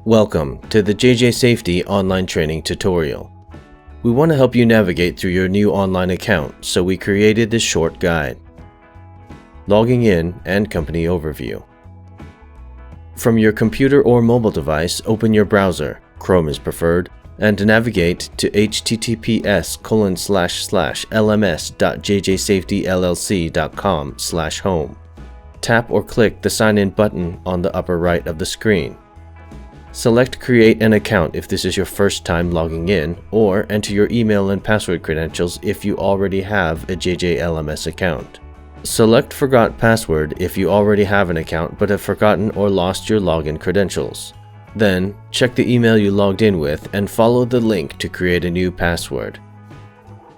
Welcome to the JJ Safety online training tutorial. We want to help you navigate through your new online account, so we created this short guide. Logging in and company overview. From your computer or mobile device, open your browser, Chrome is preferred, and navigate to https://lms.jjsafetyllc.com/home. Tap or click the Sign In button on the upper right of the screen. Select Create an account if this is your first time logging in, or enter your email and password credentials if you already have a JJ LMS account. Select Forgot Password if you already have an account but have forgotten or lost your login credentials. Then, check the email you logged in with and follow the link to create a new password.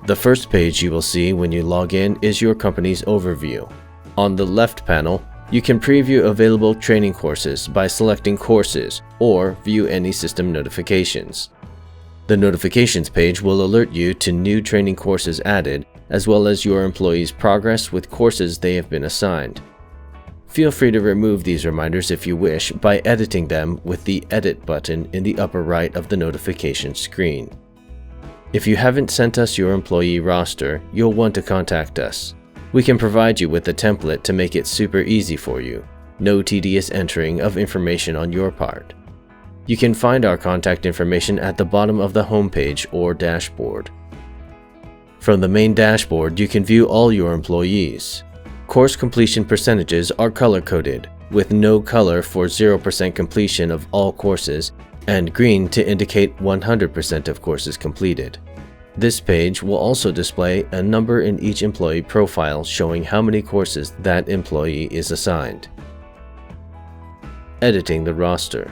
The first page you will see when you log in is your company's overview. On the left panel, you can preview available training courses by selecting Courses or view any system notifications. The notifications page will alert you to new training courses added, as well as your employees' progress with courses they have been assigned. Feel free to remove these reminders if you wish by editing them with the Edit button in the upper right of the notification screen. If you haven't sent us your employee roster, you'll want to contact us. We can provide you with a template to make it super easy for you. No tedious entering of information on your part. You can find our contact information at the bottom of the homepage or dashboard. From the main dashboard, you can view all your employees. Course completion percentages are color-coded, with no color for 0% completion of all courses and green to indicate 100% of courses completed. This page will also display a number in each employee profile showing how many courses that employee is assigned. Editing the roster.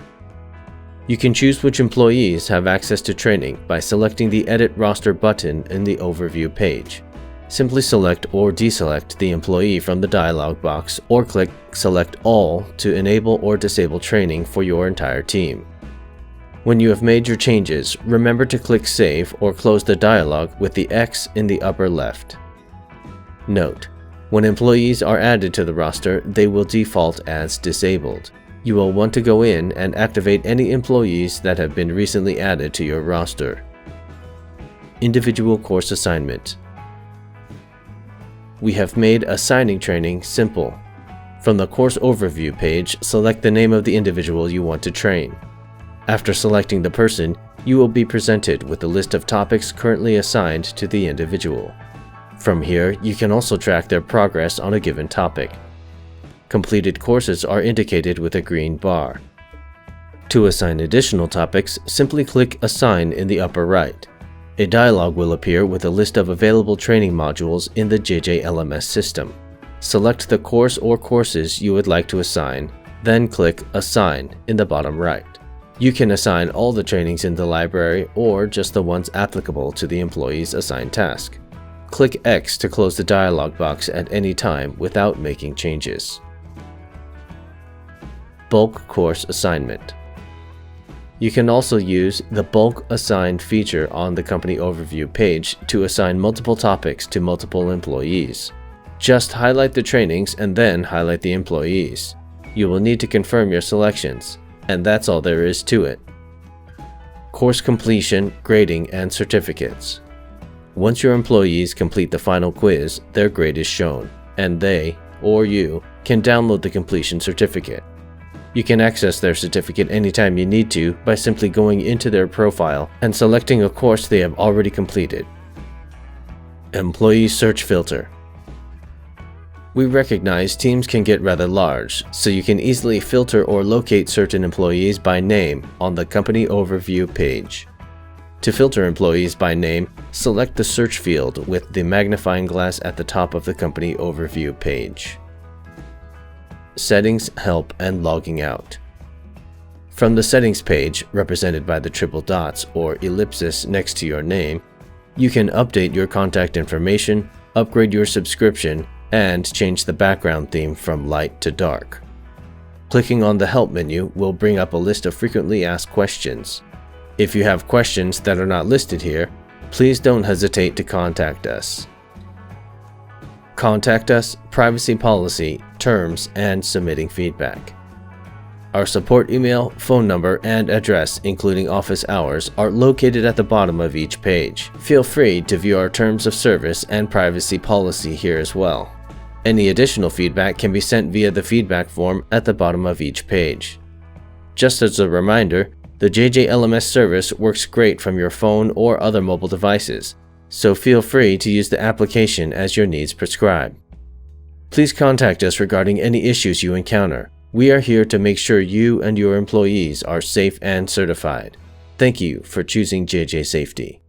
You can choose which employees have access to training by selecting the Edit Roster button in the Overview page. Simply select or deselect the employee from the dialog box or click Select All to enable or disable training for your entire team. When you have made your changes, remember to click Save or close the dialog with the X in the upper left. Note: when employees are added to the roster, they will default as disabled. You will want to go in and activate any employees that have been recently added to your roster. Individual course assignment. We have made assigning training simple. From the course overview page, select the name of the individual you want to train. After selecting the person, you will be presented with a list of topics currently assigned to the individual. From here, you can also track their progress on a given topic. Completed courses are indicated with a green bar. To assign additional topics, simply click Assign in the upper right. A dialog will appear with a list of available training modules in the JJ LMS system. Select the course or courses you would like to assign, then click Assign in the bottom right. You can assign all the trainings in the library or just the ones applicable to the employee's assigned task. Click X to close the dialog box at any time without making changes. Bulk course assignment. You can also use the Bulk Assigned feature on the company overview page to assign multiple topics to multiple employees. Just highlight the trainings and then highlight the employees. You will need to confirm your selections, and that's all there is to it. Course completion, grading, and certificates. Once your employees complete the final quiz, their grade is shown, and they, or you, can download the completion certificate. You can access their certificate anytime you need to by simply going into their profile and selecting a course they have already completed. Employee search filter. We recognize teams can get rather large, so you can easily filter or locate certain employees by name on the company overview page. To filter employees by name, select the search field with the magnifying glass at the top of the company overview page. Settings, Help, and Logging Out. From the Settings page, represented by the triple dots or ellipsis next to your name, you can update your contact information, upgrade your subscription, and change the background theme from light to dark. Clicking on the Help menu will bring up a list of frequently asked questions. If you have questions that are not listed here, please don't hesitate to contact us. Contact us, privacy policy, terms, and submitting feedback. Our support email, phone number, and address, including office hours, are located at the bottom of each page. Feel free to view our terms of service and privacy policy here as well. Any additional feedback can be sent via the feedback form at the bottom of each page. Just as a reminder, the JJ LMS service works great from your phone or other mobile devices, so feel free to use the application as your needs prescribe. Please contact us regarding any issues you encounter. We are here to make sure you and your employees are safe and certified. Thank you for choosing JJ Safety.